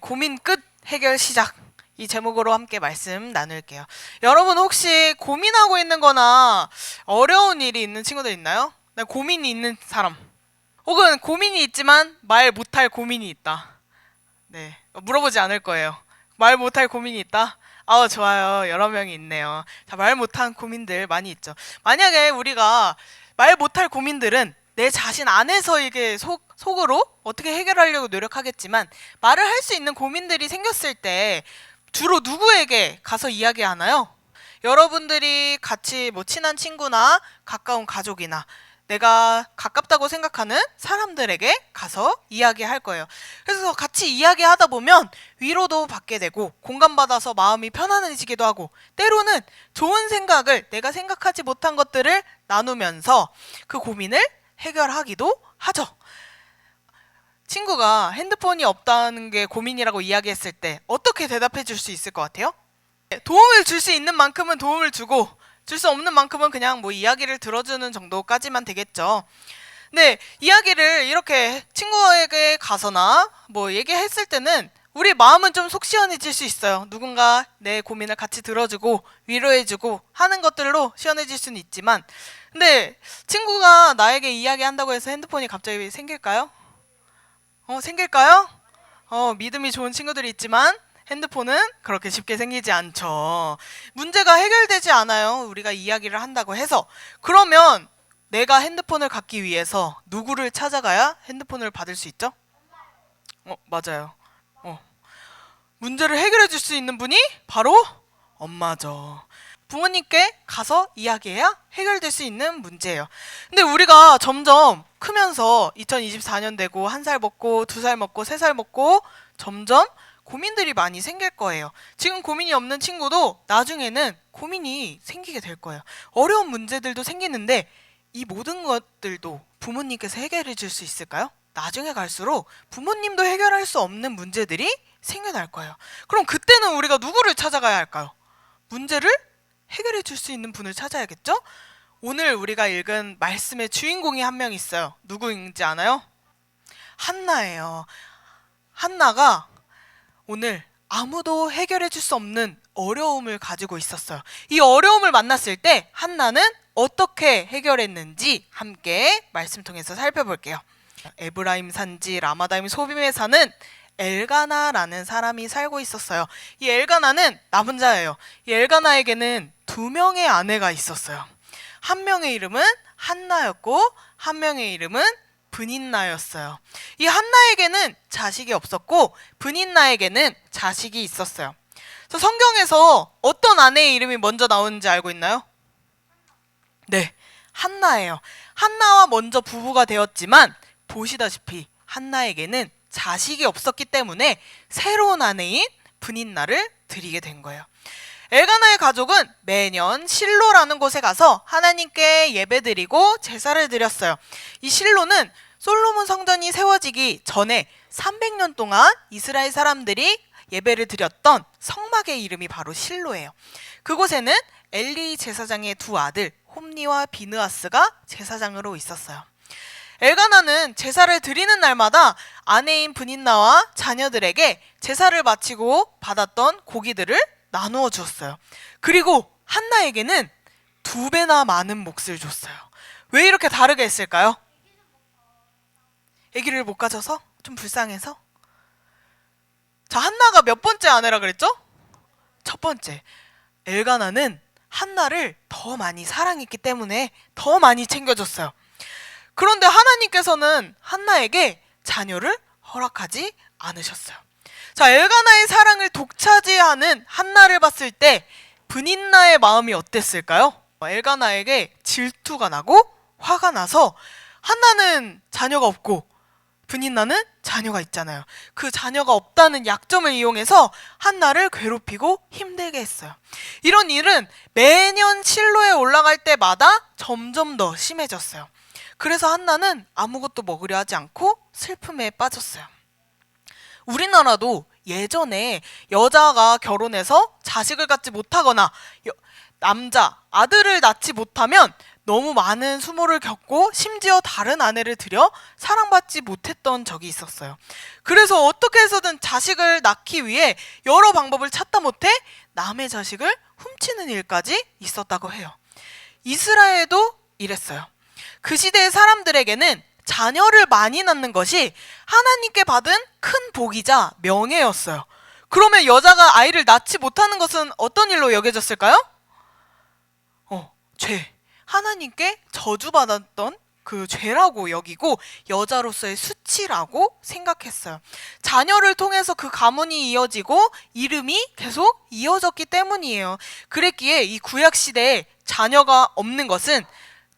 고민 끝 해결 시작, 이 제목으로 함께 말씀 나눌게요. 여러분 혹시 고민하고 있는 거나 어려운 일이 있는 친구들 있나요? 고민이 있는 사람, 혹은 고민이 있지만 말 못할 고민이 있다. 네, 물어보지 않을 거예요. 말 못할 고민이 있다? 좋아요. 여러 명이 있네요. 자, 말 못한 고민들 많이 있죠. 만약에 우리가 말 못할 고민들은 내 자신 안에서 이게 속으로 어떻게 해결하려고 노력하겠지만, 말을 할 수 있는 고민들이 생겼을 때 주로 누구에게 가서 이야기하나요? 여러분들이 같이 친한 친구나 가까운 가족이나 내가 가깝다고 생각하는 사람들에게 가서 이야기할 거예요. 그래서 같이 이야기하다 보면 위로도 받게 되고 공감받아서 마음이 편안해지기도 하고, 때로는 좋은 생각을, 내가 생각하지 못한 것들을 나누면서 그 고민을 해결하기도 하죠. 친구가 핸드폰이 없다는 게 고민이라고 이야기했을 때 어떻게 대답해 줄 수 있을 것 같아요? 도움을 줄 수 있는 만큼은 도움을 주고, 줄 수 없는 만큼은 그냥 이야기를 들어주는 정도까지만 되겠죠. 근데 이야기를 이렇게 친구에게 가서나 얘기했을 때는 우리 마음은 좀 속 시원해질 수 있어요. 누군가 내 고민을 같이 들어주고 위로해주고 하는 것들로 시원해질 수는 있지만, 근데 친구가 나에게 이야기한다고 해서 핸드폰이 갑자기 생길까요? 생길까요? 믿음이 좋은 친구들이 있지만 핸드폰은 그렇게 쉽게 생기지 않죠. 문제가 해결되지 않아요, 우리가 이야기를 한다고 해서. 그러면 내가 핸드폰을 갖기 위해서 누구를 찾아가야 핸드폰을 받을 수 있죠? 맞아요. 문제를 해결해 줄 수 있는 분이 바로 엄마죠. 부모님께 가서 이야기해야 해결될 수 있는 문제예요. 근데 우리가 점점 크면서 2024년 되고 1살 먹고 2살 먹고 3살 먹고 점점 고민들이 많이 생길 거예요. 지금 고민이 없는 친구도 나중에는 고민이 생기게 될 거예요. 어려운 문제들도 생기는데 이 모든 것들도 부모님께서 해결해 줄 수 있을까요? 나중에 갈수록 부모님도 해결할 수 없는 문제들이 생겨날 거예요. 그럼 그때는 우리가 누구를 찾아가야 할까요? 문제를 해결해 줄 수 있는 분을 찾아야겠죠? 오늘 우리가 읽은 말씀의 주인공이 한 명 있어요. 누구인지 아나요? 한나예요. 한나가 오늘 아무도 해결해 줄 수 없는 어려움을 가지고 있었어요. 이 어려움을 만났을 때 한나는 어떻게 해결했는지 함께 말씀 통해서 살펴볼게요. 에브라임 산지 라마다임 소빔에 사는 엘가나라는 사람이 살고 있었어요. 이 엘가나는 남자예요. 이 엘가나에게는 2명의 아내가 있었어요. 한 명의 이름은 한나였고 한 명의 이름은 브닌나였어요. 이 한나에게는 자식이 없었고 브닌나에게는 자식이 있었어요. 그래서 성경에서 어떤 아내의 이름이 먼저 나오는지 알고 있나요? 네, 한나예요. 한나와 먼저 부부가 되었지만 보시다시피 한나에게는 자식이 없었기 때문에 새로운 아내인 브닌나를 드리게 된 거예요. 엘가나의 가족은 매년 실로라는 곳에 가서 하나님께 예배드리고 제사를 드렸어요. 이 실로는 솔로몬 성전이 세워지기 전에 300년 동안 이스라엘 사람들이 예배를 드렸던 성막의 이름이 바로 실로예요. 그곳에는 엘리 제사장의 2 아들 홈니와 비느하스가 제사장으로 있었어요. 엘가나는 제사를 드리는 날마다 아내인 브닌나와 자녀들에게 제사를 마치고 받았던 고기들을 나누어 주었어요. 그리고 한나에게는 2배나 많은 몫을 줬어요. 왜 이렇게 다르게 했을까요? 아기를 못 가져서? 좀 불쌍해서? 자, 한나가 몇 번째 아내라 그랬죠? 첫 번째. 엘가나는 한나를 더 많이 사랑했기 때문에 더 많이 챙겨줬어요. 그런데 하나님께서는 한나에게 자녀를 허락하지 않으셨어요. 자, 엘가나의 사랑을 독차지하는 한나를 봤을 때 브닌나의 마음이 어땠을까요? 엘가나에게 질투가 나고 화가 나서 한나는 자녀가 없고 브닌나는 자녀가 있잖아요. 그 자녀가 없다는 약점을 이용해서 한나를 괴롭히고 힘들게 했어요. 이런 일은 매년 실로에 올라갈 때마다 점점 더 심해졌어요. 그래서 한나는 아무것도 먹으려 하지 않고 슬픔에 빠졌어요. 우리나라도 예전에 여자가 결혼해서 자식을 갖지 못하거나 남자, 아들을 낳지 못하면 너무 많은 수모를 겪고 심지어 다른 아내를 들여 사랑받지 못했던 적이 있었어요. 그래서 어떻게 해서든 자식을 낳기 위해 여러 방법을 찾다 못해 남의 자식을 훔치는 일까지 있었다고 해요. 이스라엘도 이랬어요. 그 시대의 사람들에게는 자녀를 많이 낳는 것이 하나님께 받은 큰 복이자 명예였어요. 그러면 여자가 아이를 낳지 못하는 것은 어떤 일로 여겨졌을까요? 죄. 하나님께 저주받았던 그 죄라고 여기고 여자로서의 수치라고 생각했어요. 자녀를 통해서 그 가문이 이어지고 이름이 계속 이어졌기 때문이에요. 그랬기에 이 구약시대에 자녀가 없는 것은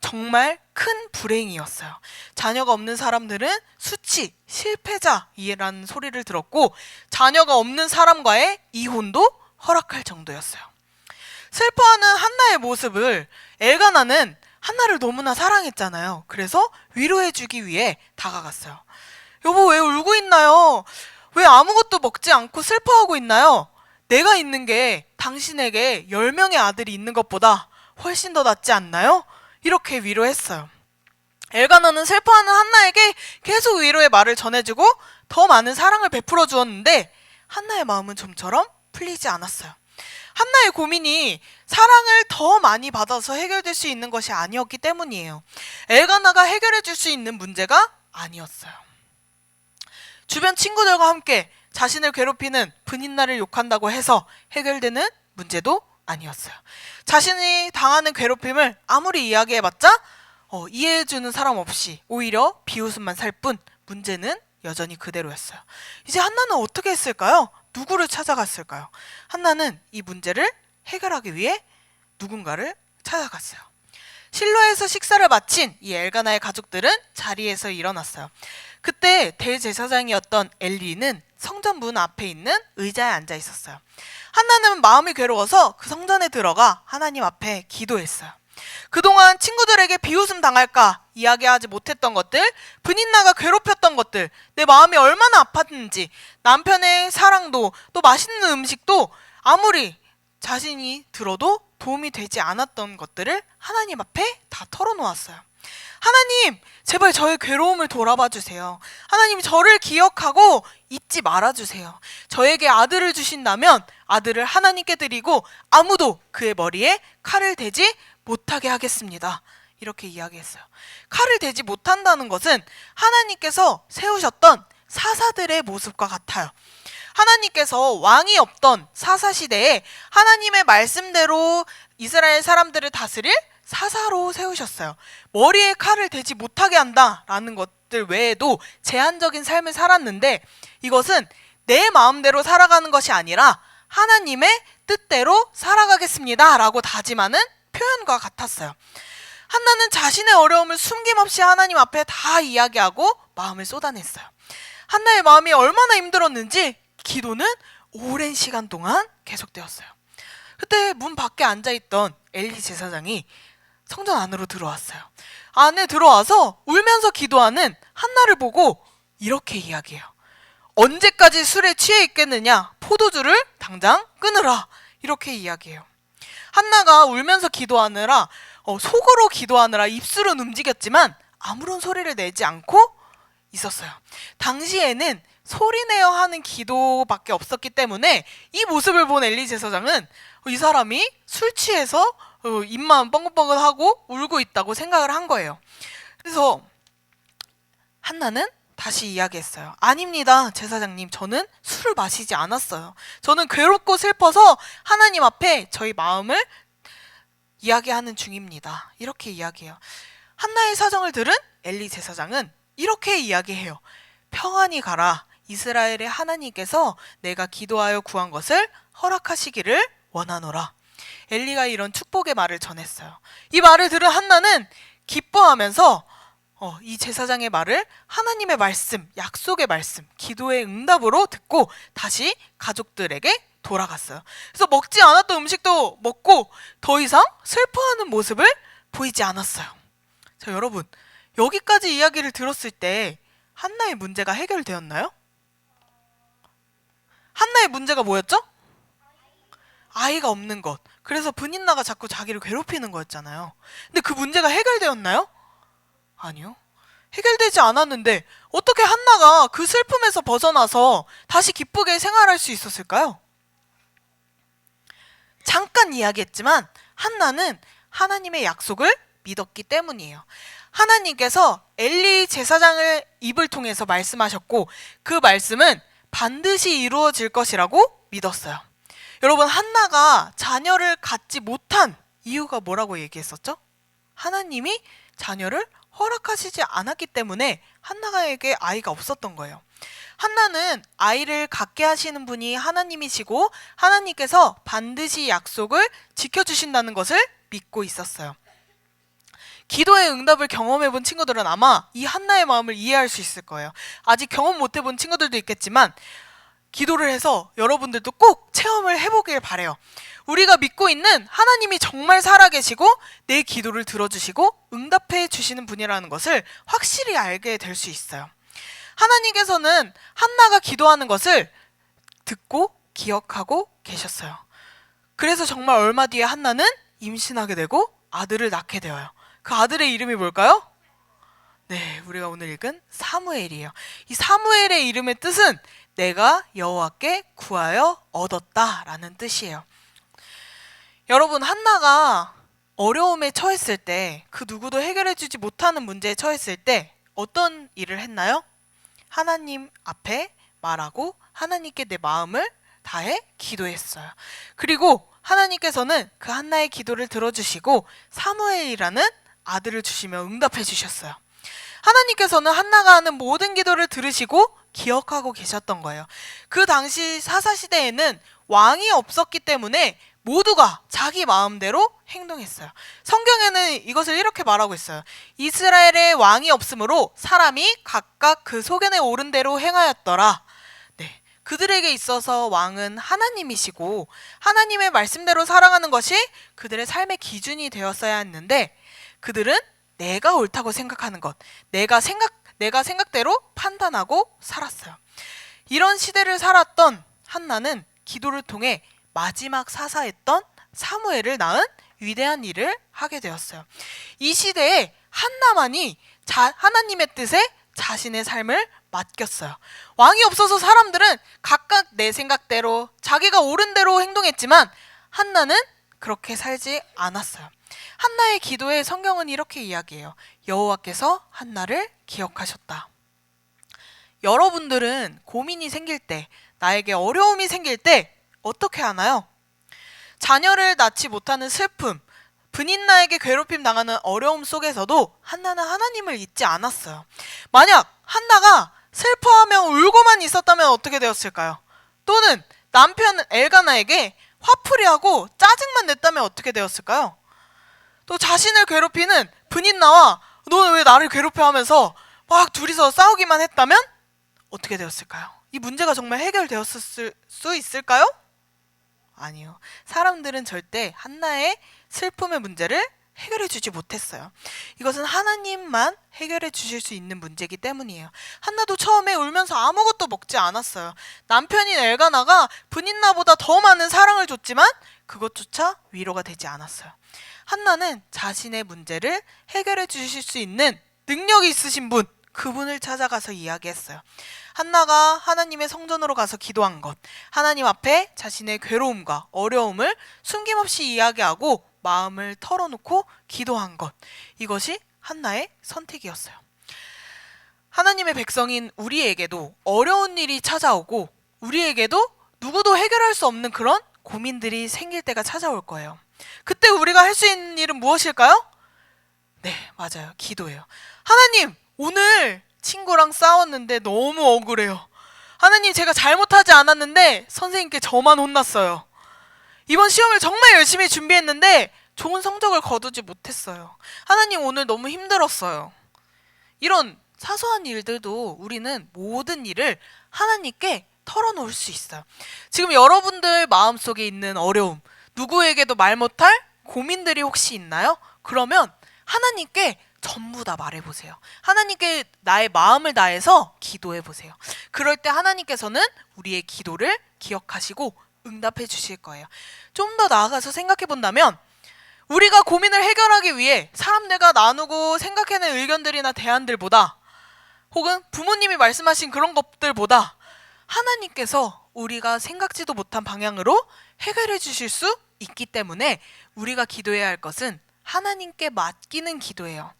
정말 큰 불행이었어요. 자녀가 없는 사람들은 수치, 실패자라는 소리를 들었고 자녀가 없는 사람과의 이혼도 허락할 정도였어요. 슬퍼하는 한나의 모습을 엘가나는 한나를 너무나 사랑했잖아요. 그래서 위로해주기 위해 다가갔어요. 여보, 왜 울고 있나요? 왜 아무것도 먹지 않고 슬퍼하고 있나요? 내가 있는 게 당신에게 10명의 아들이 있는 것보다 훨씬 더 낫지 않나요? 이렇게 위로했어요. 엘가나는 슬퍼하는 한나에게 계속 위로의 말을 전해주고 더 많은 사랑을 베풀어 주었는데 한나의 마음은 좀처럼 풀리지 않았어요. 한나의 고민이 사랑을 더 많이 받아서 해결될 수 있는 것이 아니었기 때문이에요. 엘가나가 해결해 줄 수 있는 문제가 아니었어요. 주변 친구들과 함께 자신을 괴롭히는 브닌나를 욕한다고 해서 해결되는 문제도 아니었어요. 자신이 당하는 괴롭힘을 아무리 이야기해봤자 이해해주는 사람 없이 오히려 비웃음만 살 뿐 문제는 여전히 그대로였어요. 이제 한나는 어떻게 했을까요? 누구를 찾아갔을까요? 한나는 이 문제를 해결하기 위해 누군가를 찾아갔어요. 실로에서 식사를 마친 이 엘가나의 가족들은 자리에서 일어났어요. 그때 대제사장이었던 엘리는 성전 문 앞에 있는 의자에 앉아 있었어요. 한나는 마음이 괴로워서 그 성전에 들어가 하나님 앞에 기도했어요. 그동안 친구들에게 비웃음 당할까 이야기하지 못했던 것들, 브닌나가 괴롭혔던 것들, 내 마음이 얼마나 아팠는지, 남편의 사랑도 또 맛있는 음식도 아무리 자신이 들어도 도움이 되지 않았던 것들을 하나님 앞에 다 털어놓았어요. 하나님, 제발 저의 괴로움을 돌아봐 주세요. 하나님, 저를 기억하고 잊지 말아 주세요. 저에게 아들을 주신다면 아들을 하나님께 드리고 아무도 그의 머리에 칼을 대지 못하게 하겠습니다. 이렇게 이야기했어요. 칼을 대지 못한다는 것은 하나님께서 세우셨던 사사들의 모습과 같아요. 하나님께서 왕이 없던 사사시대에 하나님의 말씀대로 이스라엘 사람들을 다스릴 사사로 세우셨어요. 머리에 칼을 대지 못하게 한다라는 것들 외에도 제한적인 삶을 살았는데 이것은 내 마음대로 살아가는 것이 아니라 하나님의 뜻대로 살아가겠습니다 라고 다짐하는 표현과 같았어요. 한나는 자신의 어려움을 숨김없이 하나님 앞에 다 이야기하고 마음을 쏟아냈어요. 한나의 마음이 얼마나 힘들었는지 기도는 오랜 시간 동안 계속되었어요. 그때 문 밖에 앉아있던 엘리 제사장이 성전 안으로 들어왔어요. 안에 들어와서 울면서 기도하는 한나를 보고 이렇게 이야기해요. 언제까지 술에 취해 있겠느냐? 포도주를 당장 끊으라. 이렇게 이야기해요. 한나가 울면서 기도하느라 속으로 기도하느라 입술은 움직였지만 아무런 소리를 내지 않고 있었어요. 당시에는 소리내어 하는 기도밖에 없었기 때문에 이 모습을 본 엘리 제사장은 이 사람이 술 취해서 입만 뻥긋뻥긋하고 울고 있다고 생각을 한 거예요. 그래서 한나는 다시 이야기했어요. 아닙니다, 제사장님. 저는 술을 마시지 않았어요. 저는 괴롭고 슬퍼서 하나님 앞에 저희 마음을 이야기하는 중입니다. 이렇게 이야기해요. 한나의 사정을 들은 엘리 제사장은 이렇게 이야기해요. 평안히 가라. 이스라엘의 하나님께서 내가 기도하여 구한 것을 허락하시기를 원하노라. 엘리가 이런 축복의 말을 전했어요. 이 말을 들은 한나는 기뻐하면서 이 제사장의 말을 하나님의 말씀, 약속의 말씀, 기도의 응답으로 듣고 다시 가족들에게 돌아갔어요. 그래서 먹지 않았던 음식도 먹고 더 이상 슬퍼하는 모습을 보이지 않았어요. 자, 여러분, 여기까지 이야기를 들었을 때 한나의 문제가 해결되었나요? 한나의 문제가 뭐였죠? 아이가 없는 것. 그래서 브닌나가 자꾸 자기를 괴롭히는 거였잖아요. 근데 그 문제가 해결되었나요? 아니요. 해결되지 않았는데 어떻게 한나가 그 슬픔에서 벗어나서 다시 기쁘게 생활할 수 있었을까요? 잠깐 이야기했지만 한나는 하나님의 약속을 믿었기 때문이에요. 하나님께서 엘리 제사장을 입을 통해서 말씀하셨고 그 말씀은 반드시 이루어질 것이라고 믿었어요. 여러분, 한나가 자녀를 갖지 못한 이유가 뭐라고 얘기했었죠? 하나님이 자녀를 허락하시지 않았기 때문에 한나에게 아이가 없었던 거예요. 한나는 아이를 갖게 하시는 분이 하나님이시고 하나님께서 반드시 약속을 지켜주신다는 것을 믿고 있었어요. 기도의 응답을 경험해 본 친구들은 아마 이 한나의 마음을 이해할 수 있을 거예요. 아직 경험 못 해본 친구들도 있겠지만 기도를 해서 여러분들도 꼭 체험을 해보길 바래요. 우리가 믿고 있는 하나님이 정말 살아계시고 내 기도를 들어주시고 응답해 주시는 분이라는 것을 확실히 알게 될 수 있어요. 하나님께서는 한나가 기도하는 것을 듣고 기억하고 계셨어요. 그래서 정말 얼마 뒤에 한나는 임신하게 되고 아들을 낳게 되어요. 그 아들의 이름이 뭘까요? 네, 우리가 오늘 읽은 사무엘이에요. 이 사무엘의 이름의 뜻은 내가 여호와께 구하여 얻었다라는 뜻이에요. 여러분, 한나가 어려움에 처했을 때, 그 누구도 해결해주지 못하는 문제에 처했을 때 어떤 일을 했나요? 하나님 앞에 말하고 하나님께 내 마음을 다해 기도했어요. 그리고 하나님께서는 그 한나의 기도를 들어주시고 사무엘이라는 아들을 주시며 응답해 주셨어요. 하나님께서는 한나가 하는 모든 기도를 들으시고 기억하고 계셨던 거예요. 그 당시 사사시대에는 왕이 없었기 때문에 모두가 자기 마음대로 행동했어요. 성경에는 이것을 이렇게 말하고 있어요. 이스라엘에 왕이 없으므로 사람이 각각 그 소견에 오른 대로 행하였더라. 네, 그들에게 있어서 왕은 하나님이시고 하나님의 말씀대로 살아가는 것이 그들의 삶의 기준이 되었어야 했는데 그들은 내가 옳다고 생각하는 것, 내가 생각대로 판단하고 살았어요. 이런 시대를 살았던 한나는 기도를 통해 마지막 사사였던 사무엘을 낳은 위대한 일을 하게 되었어요. 이 시대에 한나만이 하나님의 뜻에 자신의 삶을 맡겼어요. 왕이 없어서 사람들은 각각 내 생각대로 자기가 옳은 대로 행동했지만 한나는 그렇게 살지 않았어요. 한나의 기도에 성경은 이렇게 이야기해요. 여호와께서 한나를 기억하셨다. 여러분들은 고민이 생길 때, 나에게 어려움이 생길 때 어떻게 하나요? 자녀를 낳지 못하는 슬픔, 브닌나에게 괴롭힘 당하는 어려움 속에서도 한나는 하나님을 잊지 않았어요. 만약 한나가 슬퍼하며 울고만 있었다면 어떻게 되었을까요? 또는 남편 엘가나에게 화풀이하고 짜증만 냈다면 어떻게 되었을까요? 또 자신을 괴롭히는 브닌나와 너는 왜 나를 괴롭혀 하면서 막 둘이서 싸우기만 했다면 어떻게 되었을까요? 이 문제가 정말 해결되었을 수 있을까요? 아니요. 사람들은 절대 한나의 슬픔의 문제를 해결해 주지 못했어요. 이것은 하나님만 해결해 주실 수 있는 문제이기 때문이에요. 한나도 처음에 울면서 아무것도 먹지 않았어요. 남편인 엘가나가 브닌나보다 더 많은 사랑을 줬지만 그것조차 위로가 되지 않았어요. 한나는 자신의 문제를 해결해 주실 수 있는 능력이 있으신 분, 그분을 찾아가서 이야기했어요. 한나가 하나님의 성전으로 가서 기도한 것, 하나님 앞에 자신의 괴로움과 어려움을 숨김없이 이야기하고 마음을 털어놓고 기도한 것, 이것이 한나의 선택이었어요. 하나님의 백성인 우리에게도 어려운 일이 찾아오고 우리에게도 누구도 해결할 수 없는 그런 고민들이 생길 때가 찾아올 거예요. 그때 우리가 할 수 있는 일은 무엇일까요? 네, 맞아요. 기도예요. 하나님, 오늘 친구랑 싸웠는데 너무 억울해요. 하나님, 제가 잘못하지 않았는데 선생님께 저만 혼났어요. 이번 시험을 정말 열심히 준비했는데 좋은 성적을 거두지 못했어요. 하나님, 오늘 너무 힘들었어요. 이런 사소한 일들도 우리는 모든 일을 하나님께 털어놓을 수 있어요. 지금 여러분들 마음속에 있는 어려움, 누구에게도 말 못할 고민들이 혹시 있나요? 그러면 하나님께 전부 다 말해보세요. 하나님께 나의 마음을 다해서 기도해보세요. 그럴 때 하나님께서는 우리의 기도를 기억하시고 응답해 주실 거예요. 좀 더 나아가서 생각해 본다면 우리가 고민을 해결하기 위해 사람들과 나누고 생각해낸 의견들이나 대안들보다 혹은 부모님이 말씀하신 그런 것들보다 하나님께서 우리가 생각지도 못한 방향으로 해결해 주실 수 있기 때문에 우리가 기도해야 할 것은 하나님께 맡기는 기도예요.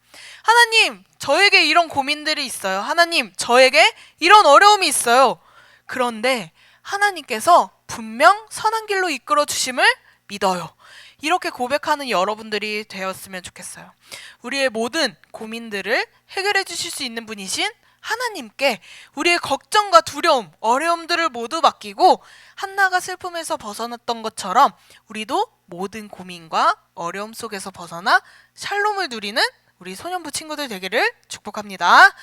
하나님, 저에게 이런 고민들이 있어요. 하나님, 저에게 이런 어려움이 있어요. 그런데 하나님께서 분명 선한 길로 이끌어 주심을 믿어요. 이렇게 고백하는 여러분들이 되었으면 좋겠어요. 우리의 모든 고민들을 해결해 주실 수 있는 분이신 하나님께 우리의 걱정과 두려움, 어려움들을 모두 맡기고 한나가 슬픔에서 벗어났던 것처럼 우리도 모든 고민과 어려움 속에서 벗어나 샬롬을 누리는 우리 소년부 친구들 되기를 축복합니다.